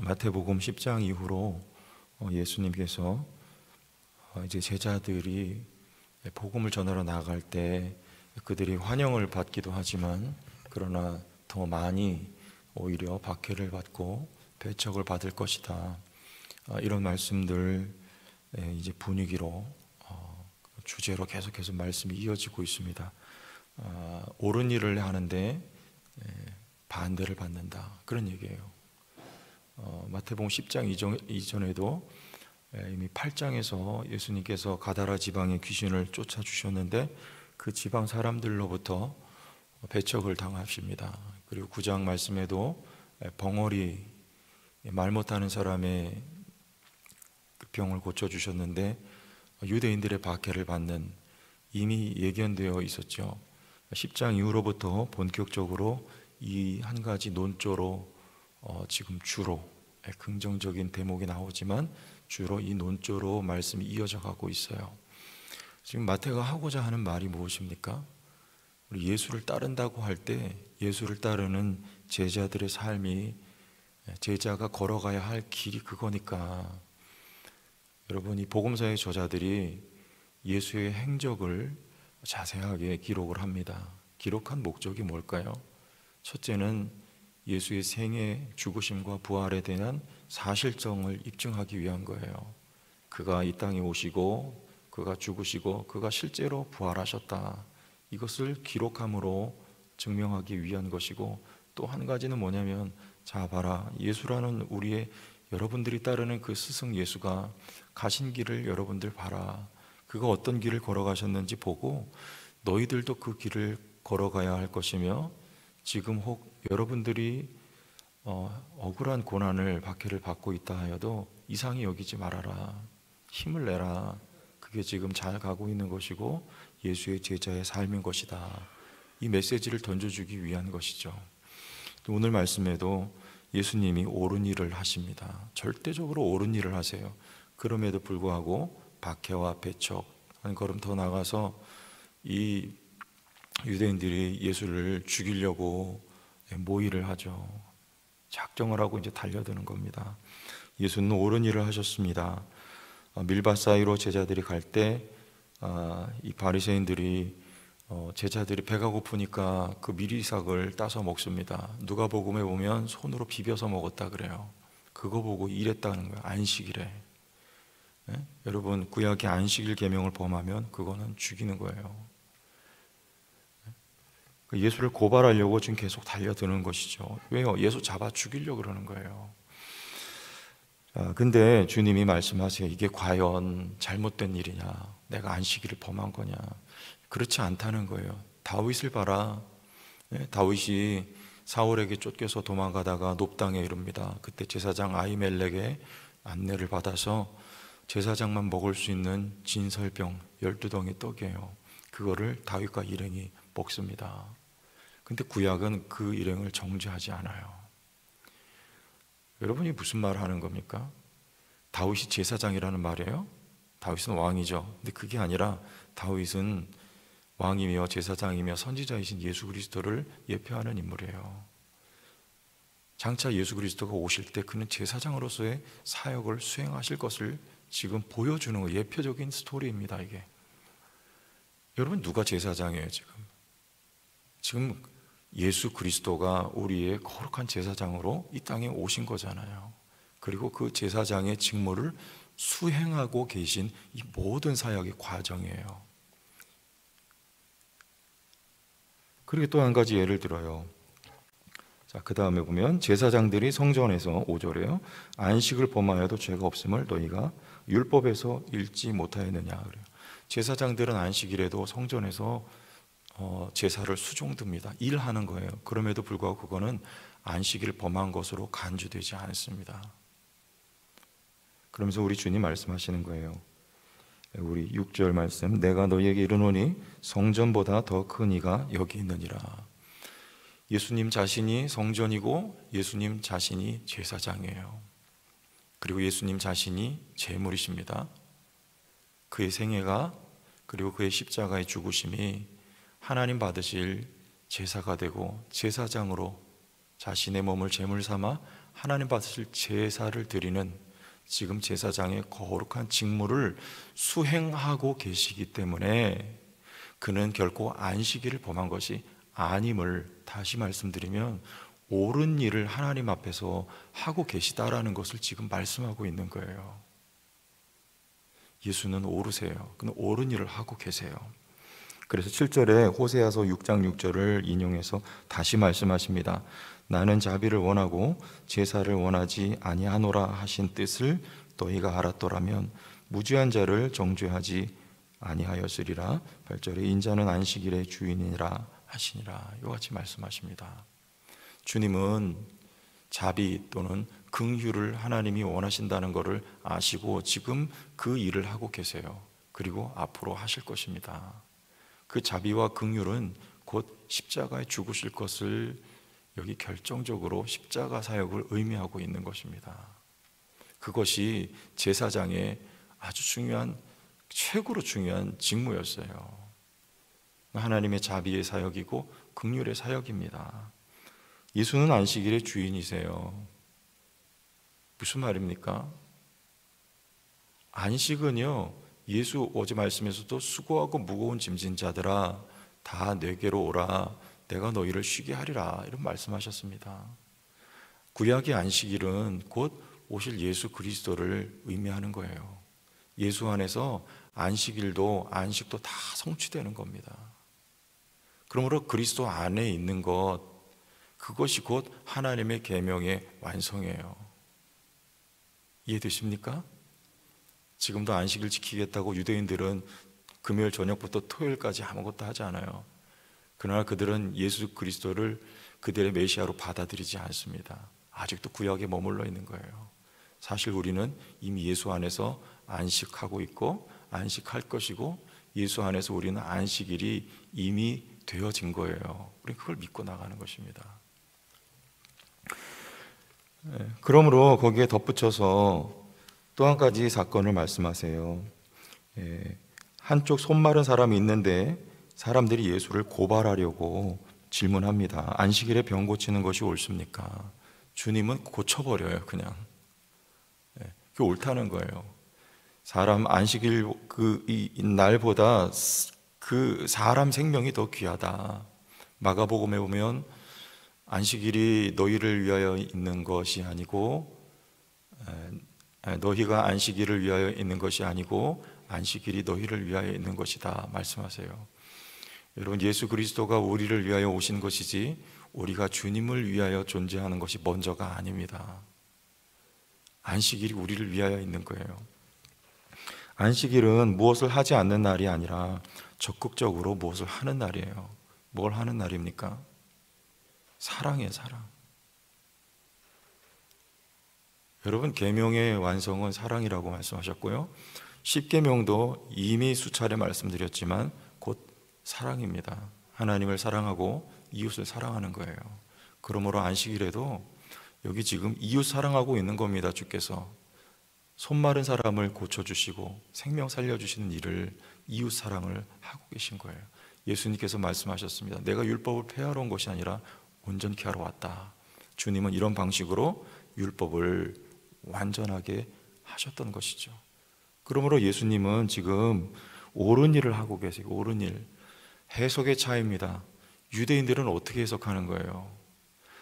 마태복음 10장 이후로 예수님께서 이제 제자들이 복음을 전하러 나갈 때 그들이 환영을 받기도 하지만 그러나 더 많이 오히려 박해를 받고 배척을 받을 것이다. 이런 말씀들 이제 분위기로 주제로 계속해서 말씀이 이어지고 있습니다. 옳은 일을 하는데 반대를 받는다, 그런 얘기예요. 마태복음 10장 이전에도 이미 8장에서 예수님께서 가다라 지방의 귀신을 쫓아주셨는데 그 지방 사람들로부터 배척을 당하십니다. 그리고 9장 말씀에도 벙어리, 말 못하는 사람의 병을 고쳐주셨는데 유대인들의 박해를 받는, 이미 예견되어 있었죠. 10장 이후로부터 본격적으로 이 한 가지 논조로 지금 주로 긍정적인 대목이 나오지만 주로 이 논조로 말씀이 이어져 가고 있어요. 지금 마태가 하고자 하는 말이 무엇입니까? 우리 예수를 따른다고 할 때 예수를 따르는 제자들의 삶이, 제자가 걸어가야 할 길이 그거니까. 여러분, 이 복음서의 저자들이 예수의 행적을 자세하게 기록을 합니다. 기록한 목적이 뭘까요? 첫째는 예수의 생애, 죽으심과 부활에 대한 사실정을 입증하기 위한 거예요. 그가 이 땅에 오시고 그가 죽으시고 그가 실제로 부활하셨다, 이것을 기록함으로 증명하기 위한 것이고, 또 한 가지는 뭐냐면, 자 봐라, 예수라는 우리의, 여러분들이 따르는 그 스승 예수가 가신 길을 여러분들 봐라. 그가 어떤 길을 걸어가셨는지 보고 너희들도 그 길을 걸어가야 할 것이며, 지금 혹 여러분들이 억울한 고난을, 박해를 받고 있다 하여도 이상히 여기지 말아라. 힘을 내라. 그게 지금 잘 가고 있는 것이고 예수의 제자의 삶인 것이다. 이 메시지를 던져주기 위한 것이죠. 오늘 말씀에도 예수님이 옳은 일을 하십니다. 절대적으로 옳은 일을 하세요. 그럼에도 불구하고 박해와 배척, 한 걸음 더 나가서 이 유대인들이 예수를 죽이려고 모의를 하죠. 작정을 하고 이제 달려드는 겁니다. 예수는 옳은 일을 하셨습니다. 밀밭 사이로 제자들이 갈 때 이 바리새인들이 제자들이 배가 고프니까 그 미리삭을 따서 먹습니다. 누가복음에 보면 손으로 비벼서 먹었다 그래요. 그거 보고 이랬다는 거예요. 안식일에. 네? 여러분, 구약의 안식일 계명을 범하면 그거는 죽이는 거예요. 예수를 고발하려고 지금 계속 달려드는 것이죠. 왜요? 예수 잡아 죽이려고 그러는 거예요. 근데 주님이 말씀하세요. 이게 과연 잘못된 일이냐? 내가 안식일을 범한 거냐? 그렇지 않다는 거예요. 다윗을 봐라. 다윗이 사울에게 쫓겨서 도망가다가 높당에 이릅니다. 그때 제사장 아히멜렉의 안내를 받아서 제사장만 먹을 수 있는 진설병 12덩이 떡이에요. 그거를 다윗과 일행이 먹습니다. 근데 구약은 그 일행을 정죄하지 않아요. 여러분이 무슨 말을 하는 겁니까? 다윗이 제사장이라는 말이에요? 다윗은 왕이죠. 근데 그게 아니라 다윗은 왕이며 제사장이며 선지자이신 예수 그리스도를 예표하는 인물이에요. 장차 예수 그리스도가 오실 때 그는 제사장으로서의 사역을 수행하실 것을 지금 보여주는 거, 예표적인 스토리입니다. 이게. 여러분, 누가 제사장이에요 지금? 지금 예수 그리스도가 우리의 거룩한 제사장으로 이 땅에 오신 거잖아요. 그리고 그 제사장의 직무를 수행하고 계신 이 모든 사역의 과정이에요. 그리고 또 한 가지 예를 들어요. 자, 그 다음에 보면 제사장들이 성전에서 5절에요. 안식을 범하여도 죄가 없음을 너희가 율법에서 읽지 못하였느냐 그래요. 제사장들은 안식일에도 성전에서 제사를 수종듭니다. 일하는 거예요. 그럼에도 불구하고 그거는 안식일을 범한 것으로 간주되지 않습니다. 그러면서 우리 주님 말씀하시는 거예요. 우리 6절 말씀, 내가 너희에게 이르노니 성전보다 더 큰 이가 여기 있느니라. 예수님 자신이 성전이고 예수님 자신이 제사장이에요. 그리고 예수님 자신이 제물이십니다. 그의 생애가, 그리고 그의 십자가의 죽으심이 하나님 받으실 제사가 되고 제사장으로 자신의 몸을 제물 삼아 하나님 받으실 제사를 드리는 지금 제사장의 거룩한 직무를 수행하고 계시기 때문에 그는 결코 안식일을 범한 것이 아님을 다시 말씀드리면 옳은 일을 하나님 앞에서 하고 계시다라는 것을 지금 말씀하고 있는 거예요. 예수는 옳으세요. 그는 옳은 일을 하고 계세요. 그래서 7절에 호세아서 6장 6절을 인용해서 다시 말씀하십니다. 나는 자비를 원하고 제사를 원하지 아니하노라 하신 뜻을 너희가 알았더라면 무죄한 자를 정죄하지 아니하였으리라. 8절에 인자는 안식일의 주인이라 하시니라. 이와 같이 말씀하십니다. 주님은 자비 또는 긍휼을 하나님이 원하신다는 것을 아시고 지금 그 일을 하고 계세요. 그리고 앞으로 하실 것입니다. 그 자비와 긍휼은 곧 십자가에 죽으실 것을 여기 결정적으로 십자가 사역을 의미하고 있는 것입니다. 그것이 제사장의 아주 중요한, 최고로 중요한 직무였어요. 하나님의 자비의 사역이고 긍휼의 사역입니다. 예수는 안식일의 주인이세요. 무슨 말입니까? 안식은요, 예수 어제 말씀에서도 수고하고 무거운 짐진 자들아 다 내게로 오라 내가 너희를 쉬게 하리라 이런 말씀하셨습니다. 구약의 안식일은 곧 오실 예수 그리스도를 의미하는 거예요. 예수 안에서 안식일도 안식도 다 성취되는 겁니다. 그러므로 그리스도 안에 있는 것, 그것이 곧 하나님의 계명의 완성이에요. 이해되십니까? 지금도 안식일 지키겠다고 유대인들은 금요일 저녁부터 토요일까지 아무것도 하지 않아요. 그러나 그들은 예수 그리스도를 그들의 메시아로 받아들이지 않습니다. 아직도 구약에 머물러 있는 거예요. 사실 우리는 이미 예수 안에서 안식하고 있고 안식할 것이고 예수 안에서 우리는 안식일이 이미 되어진 거예요. 우리는 그걸 믿고 나가는 것입니다. 그러므로 거기에 덧붙여서 또 한 가지 사건을 말씀하세요. 한쪽 손 마른 사람이 있는데 사람들이 예수를 고발하려고 질문합니다. 안식일에 병 고치는 것이 옳습니까? 주님은 고쳐버려요. 그냥 그게 옳다는 거예요. 사람 안식일 이 날보다 그 사람 생명이 더 귀하다. 마가복음에 보면 안식일이 너희를 위하여 있는 것이 아니고 너희가 안식일을 위하여 있는 것이 아니고 안식일이 너희를 위하여 있는 것이다 말씀하세요. 여러분, 예수 그리스도가 우리를 위하여 오신 것이지 우리가 주님을 위하여 존재하는 것이 먼저가 아닙니다. 안식일이 우리를 위하여 있는 거예요. 안식일은 무엇을 하지 않는 날이 아니라 적극적으로 무엇을 하는 날이에요. 뭘 하는 날입니까? 사랑이에요, 사랑. 여러분, 계명의 완성은 사랑이라고 말씀하셨고요. 십계명도 이미 수차례 말씀드렸지만 곧 사랑입니다. 하나님을 사랑하고 이웃을 사랑하는 거예요. 그러므로 안식일에도 여기 지금 이웃 사랑하고 있는 겁니다. 주께서 손 마른 사람을 고쳐주시고 생명 살려주시는 일을, 이웃 사랑을 하고 계신 거예요. 예수님께서 말씀하셨습니다. 내가 율법을 폐하러 온 것이 아니라 온전케 하러 왔다. 주님은 이런 방식으로 율법을 완전하게 하셨던 것이죠. 그러므로 예수님은 지금 옳은 일을 하고 계세요. 옳은 일. 해석의 차이입니다. 유대인들은 어떻게 해석하는 거예요?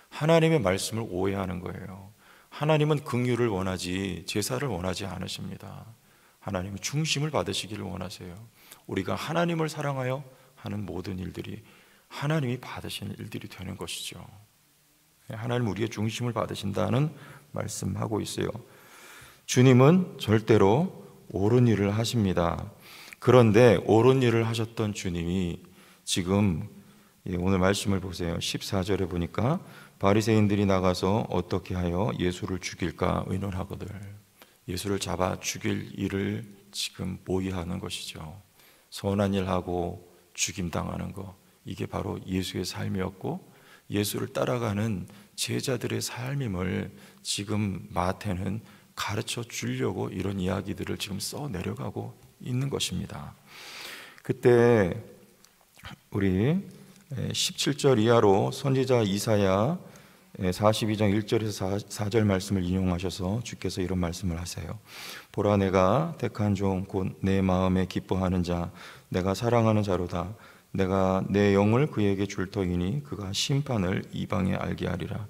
하나님의 말씀을 오해하는 거예요. 하나님은 긍휼을 원하지 제사를 원하지 않으십니다. 하나님은 중심을 받으시기를 원하세요. 우리가 하나님을 사랑하여 하는 모든 일들이 하나님이 받으시는 일들이 되는 것이죠. 하나님 우리의 중심을 받으신다는 말씀하고 있어요. 주님은 절대로 옳은 일을 하십니다. 그런데 옳은 일을 하셨던 주님이 지금 오늘 말씀을 보세요. 14절에 보니까 바리새인들이 나가서 어떻게 하여 예수를 죽일까 의논하거늘. 예수를 잡아 죽일 일을 지금 모의하는 것이죠. 선한 일하고 죽임당하는 것, 이게 바로 예수의 삶이었고 예수를 따라가는 제자들의 삶임을 지금 마태는 가르쳐 주려고 이런 이야기들을 지금 써 내려가고 있는 것입니다. 그때 우리 17절 이하로 선지자 이사야 42장 1절에서 4절 말씀을 인용하셔서 주께서 이런 말씀을 하세요. 보라, 내가 택한 종 곧 내 마음에 기뻐하는 자, 내가 사랑하는 자로다. 내가 내 영을 그에게 줄 터이니 그가 심판을 이방에 알게 하리라.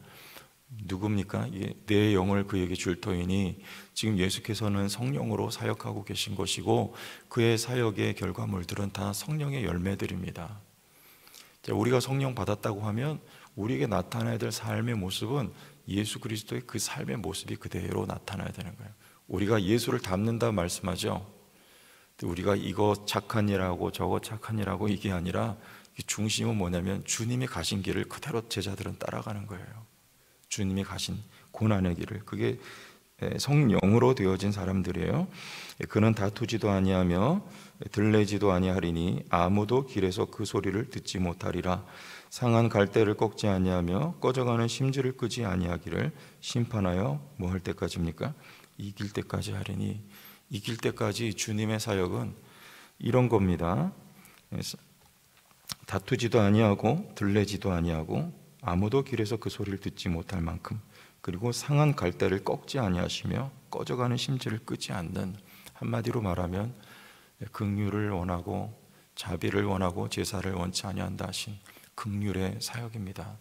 누굽니까? 내 영을 그에게 줄 터이니 지금 예수께서는 성령으로 사역하고 계신 것이고 그의 사역의 결과물들은 다 성령의 열매들입니다. 우리가 성령 받았다고 하면 우리에게 나타나야 될 삶의 모습은 예수 그리스도의 그 삶의 모습이 그대로 나타나야 되는 거예요. 우리가 예수를 닮는다 말씀하죠. 우리가 이거 착한 일하고 저거 착한 일하고 이게 아니라 중심은 뭐냐면 주님이 가신 길을 그대로 제자들은 따라가는 거예요. 주님이 가신 고난의 길을. 그게 성령으로 되어진 사람들이에요. 그는 다투지도 아니하며 들레지도 아니하리니 아무도 길에서 그 소리를 듣지 못하리라. 상한 갈대를 꺾지 아니하며 꺼져가는 심지를 끄지 아니하기를 심판하여 뭐 할 때까지입니까? 이길 때까지 하리니. 이길 때까지 주님의 사역은 이런 겁니다. 다투지도 아니하고 들레지도 아니하고 아무도 길에서 그 소리를 듣지 못할 만큼, 그리고 상한 갈대를 꺾지 아니하시며 꺼져가는 심지를 끄지 않는, 한마디로 말하면 긍휼을 원하고 자비를 원하고 제사를 원치 아니한다 하신 긍휼의 사역입니다.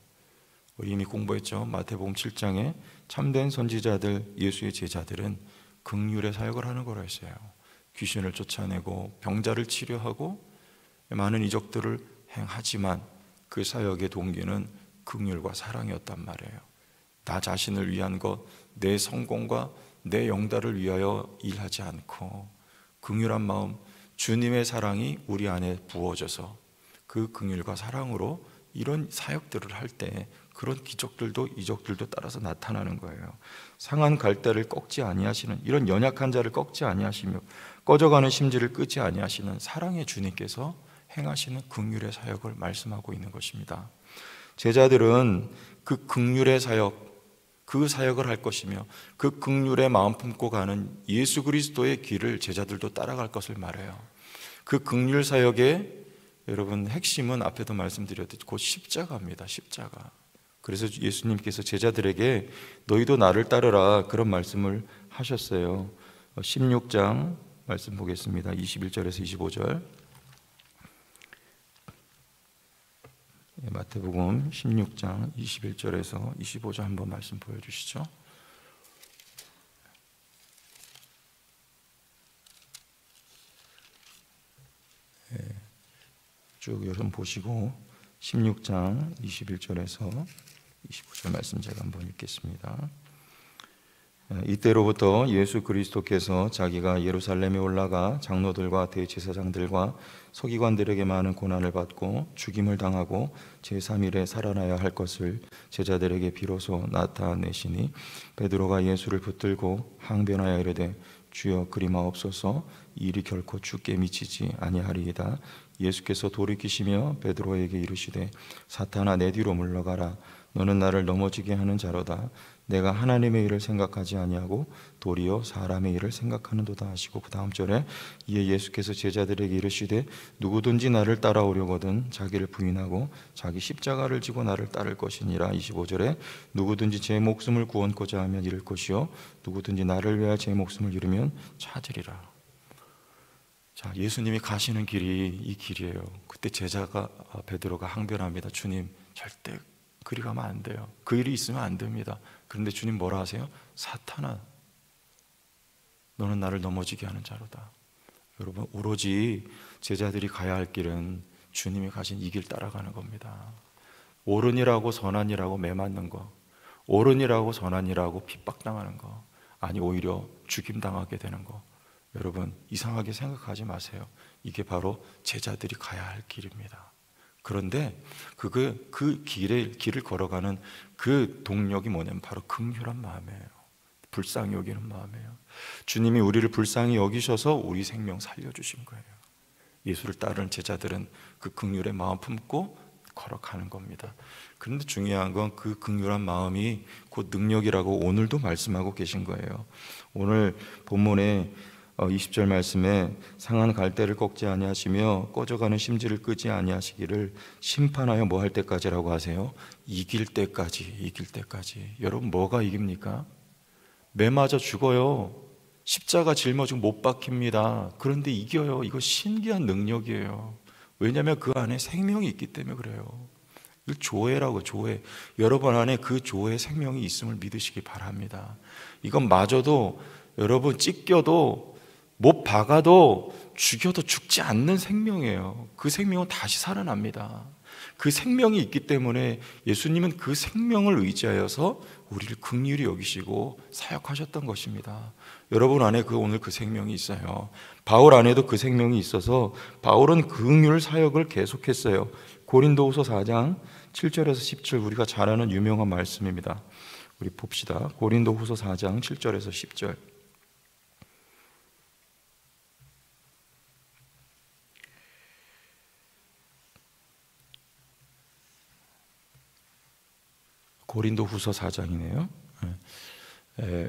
우리 이미 공부했죠. 마태복음 7장에 참된 선지자들, 예수의 제자들은 긍휼의 사역을 하는 거라 했어요. 귀신을 쫓아내고 병자를 치료하고 많은 이적들을 행하지만 그 사역의 동기는 긍휼과 사랑이었단 말이에요. 나 자신을 위한 것, 내 성공과 내 영달을 위하여 일하지 않고 긍휼한 마음, 주님의 사랑이 우리 안에 부어져서 그 긍휼과 사랑으로 이런 사역들을 할 때 그런 기적들도 이적들도 따라서 나타나는 거예요. 상한 갈대를 꺾지 아니하시는, 이런 연약한 자를 꺾지 아니하시며 꺼져가는 심지를 끄지 아니하시는 사랑의 주님께서 행하시는 긍휼의 사역을 말씀하고 있는 것입니다. 제자들은 그 긍휼의 사역, 그 사역을 할 것이며 그 긍휼의 마음 품고 가는 예수 그리스도의 길을 제자들도 따라갈 것을 말해요. 그 긍휼 사역의 여러분 핵심은 앞에도 말씀드렸듯이 곧 십자가입니다. 십자가. 그래서 예수님께서 제자들에게 너희도 나를 따르라 그런 말씀을 하셨어요. 16장 말씀 보겠습니다. 21절에서 25절. 마태복음 16장 21절에서 25절 한번 말씀 보여주시죠. 쭉 여러분 보시고 16장 21절에서 25절 말씀 제가 한번 읽겠습니다. 이때로부터 예수 그리스도께서 자기가 예루살렘에 올라가 장로들과 대제사장들과 서기관들에게 많은 고난을 받고 죽임을 당하고 제3일에 살아나야 할 것을 제자들에게 비로소 나타내시니 베드로가 예수를 붙들고 항변하여 이르되 주여 그리마옵소서, 이 일이 결코 주께 미치지 아니하리이다. 예수께서 돌이키시며 베드로에게 이르시되 사탄아 내 뒤로 물러가라. 너는 나를 넘어지게 하는 자로다. 내가 하나님의 일을 생각하지 아니하고 도리어 사람의 일을 생각하는도다 하시고, 그 다음 절에 이에 예수께서 제자들에게 이르시되 누구든지 나를 따라오려거든 자기를 부인하고 자기 십자가를 지고 나를 따를 것이니라. 25절에 누구든지 제 목숨을 구원코자 하면 잃을 것이요 누구든지 나를 위하여 제 목숨을 잃으면 찾으리라. 자, 예수님이 가시는 길이 이 길이에요. 그때 제자가 베드로가 항변합니다. 주님, 절대 그리 가면 안 돼요. 그 일이 있으면 안 됩니다. 그런데 주님 뭐라 하세요? 사탄아, 너는 나를 넘어지게 하는 자로다. 여러분, 오로지 제자들이 가야 할 길은 주님이 가신 이 길 따라가는 겁니다. 옳은이라고 선한이라고 매맞는 거, 옳은이라고 선한이라고 핍박당하는 거, 아니 오히려 죽임당하게 되는 거, 여러분 이상하게 생각하지 마세요. 이게 바로 제자들이 가야 할 길입니다. 그런데 그 길을 걸어가는 그 동력이 뭐냐면 바로 긍휼한 마음이에요. 불쌍히 여기는 마음이에요. 주님이 우리를 불쌍히 여기셔서 우리 생명 살려주신 거예요. 예수를 따르는 제자들은 그 긍휼의 마음 품고 걸어가는 겁니다. 그런데 중요한 건 그 긍휼한 마음이 곧 능력이라고 오늘도 말씀하고 계신 거예요. 오늘 본문에 20절 말씀에 상한 갈대를 꺾지 아니하시며 꺼져가는 심지를 끄지 아니하시기를 심판하여 뭐 할 때까지라고 하세요? 이길 때까지. 이길 때까지. 여러분 뭐가 이깁니까? 매 맞아 죽어요. 십자가 짊어지고 못 박힙니다. 그런데 이겨요. 이거 신기한 능력이에요. 왜냐하면 그 안에 생명이 있기 때문에 그래요. 이걸 조회라고, 조회. 여러분 안에 그 조회 생명이 있음을 믿으시기 바랍니다. 이건 마저도 여러분 찢겨도 못 박아도 죽여도 죽지 않는 생명이에요. 그 생명은 다시 살아납니다. 그 생명이 있기 때문에 예수님은 그 생명을 의지하여서 우리를 긍휼히 여기시고 사역하셨던 것입니다. 여러분 안에 오늘 그 생명이 있어요. 바울 안에도 그 생명이 있어서 바울은 긍휼 사역을 계속했어요. 고린도후서 4장 7절에서 10절, 우리가 잘 아는 유명한 말씀입니다. 우리 봅시다. 고린도후서 4장 7절에서 10절. 고린도후서 4장이네요.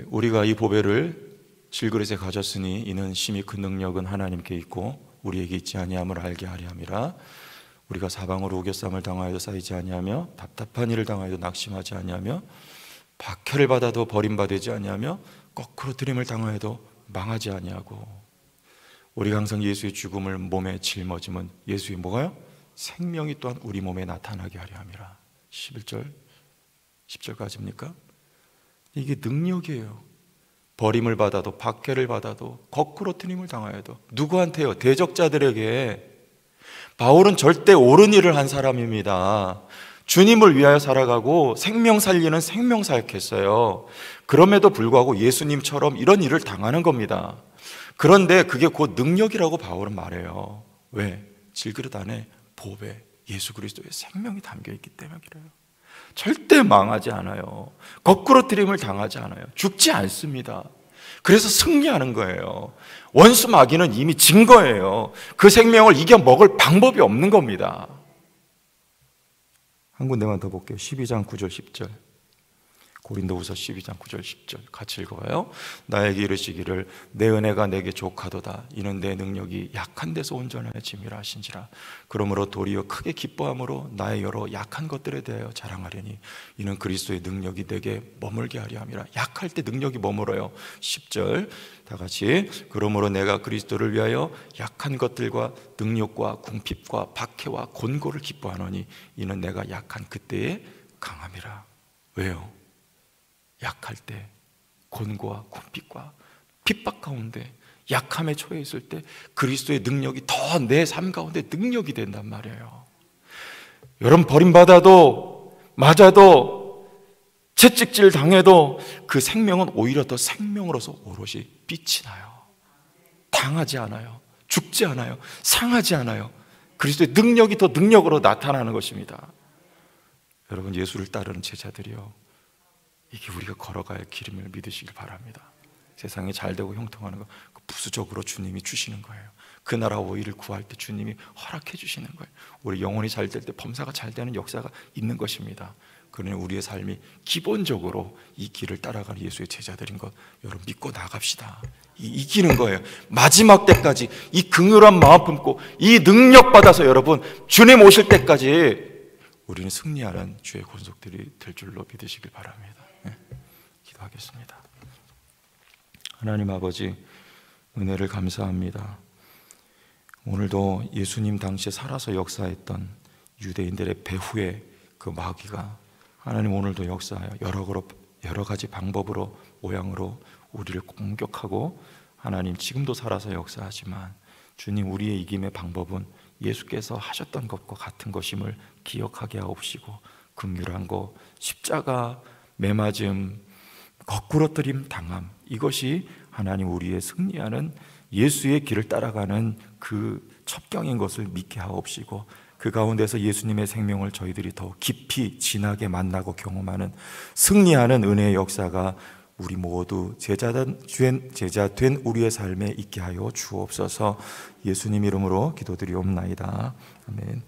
우리가 이 보배를 질그릇에 가졌으니 이는 심히 큰 능력은 하나님께 있고 우리에게 있지 아니함을 알게 하려 함이라. 우리가 사방으로 우겨쌈을 당하여도 쌓이지 아니하며 답답한 일을 당하여도 낙심하지 아니하며 박해를 받아도 버림받지 아니하며 거꾸로 들임을 당하여도 망하지 아니하고, 우리가 항상 예수의 죽음을 몸에 짊어지면 예수의 뭐가요? 생명이 또한 우리 몸에 나타나게 하려 함이라. 11절 10절까지입니까? 이게 능력이에요. 버림을 받아도 박해를 받아도 거꾸로 트림을 당하여도. 누구한테요? 대적자들에게. 바울은 절대 옳은 일을 한 사람입니다. 주님을 위하여 살아가고 생명 살리는 생명 사역했어요. 그럼에도 불구하고 예수님처럼 이런 일을 당하는 겁니다. 그런데 그게 곧 능력이라고 바울은 말해요. 왜? 질그릇 안에 보배, 예수 그리스도의 생명이 담겨있기 때문에 그래요. 절대 망하지 않아요. 거꾸로 트림을 당하지 않아요. 죽지 않습니다. 그래서 승리하는 거예요. 원수 마귀는 이미 진 거예요. 그 생명을 이겨 먹을 방법이 없는 겁니다. 한 군데만 더 볼게요. 12장 9절 10절. 고린도후서 12장 9절 10절 같이 읽어봐요. 나에게 이르시기를 내 은혜가 내게 족하도다. 이는 내 능력이 약한 데서 온전해짐이라 하신지라. 그러므로 도리어 크게 기뻐함으로 나의 여러 약한 것들에 대하여 자랑하려니 이는 그리스도의 능력이 내게 머물게 하려 함이라. 약할 때 능력이 머물어요. 10절 다 같이. 그러므로 내가 그리스도를 위하여 약한 것들과 능력과 궁핍과 박해와 곤고를 기뻐하노니 이는 내가 약한 그때의 강함이라. 왜요? 약할 때, 곤고와 궁핍과 핍박 가운데, 약함에 처해 있을 때 그리스도의 능력이 더 내 삶 가운데 능력이 된단 말이에요. 여러분 버림받아도 맞아도 채찍질 당해도 그 생명은 오히려 더 생명으로서 오롯이 빛이 나요. 당하지 않아요. 죽지 않아요. 상하지 않아요. 그리스도의 능력이 더 능력으로 나타나는 것입니다. 여러분 예수를 따르는 제자들이요, 이게 우리가 걸어가야 할 길임을 믿으시길 바랍니다. 세상이 잘되고 형통하는 거 부수적으로 주님이 주시는 거예요. 그 나라 오일을 구할 때 주님이 허락해 주시는 거예요. 우리 영혼이 잘 될 때 범사가 잘 되는 역사가 있는 것입니다. 그러니 우리의 삶이 기본적으로 이 길을 따라가는 예수의 제자들인 것 여러분 믿고 나갑시다. 이기는 거예요. 마지막 때까지 이 긍휼한 마음 품고 이 능력 받아서 여러분 주님 오실 때까지 우리는 승리하는 주의 권속들이 될 줄로 믿으시길 바랍니다. 기도하겠습니다. 하나님 아버지, 은혜를 감사합니다. 오늘도 예수님 당시에 살아서 역사했던 유대인들의 배후의 그 마귀가 하나님 오늘도 역사하여 여러 가지 방법으로 모양으로 우리를 공격하고 하나님 지금도 살아서 역사하지만 주님 우리의 이김의 방법은 예수께서 하셨던 것과 같은 것임을 기억하게 하옵시고 긍휼한 것, 십자가, 매맞음, 거꾸로 뜨림 당함, 이것이 하나님 우리의 승리하는 예수의 길을 따라가는 그 첩경인 것을 믿게 하옵시고 그 가운데서 예수님의 생명을 저희들이 더 깊이 진하게 만나고 경험하는 승리하는 은혜의 역사가 우리 모두 제자 된 우리의 삶에 있게 하여 주옵소서. 예수님 이름으로 기도드리옵나이다. 아멘.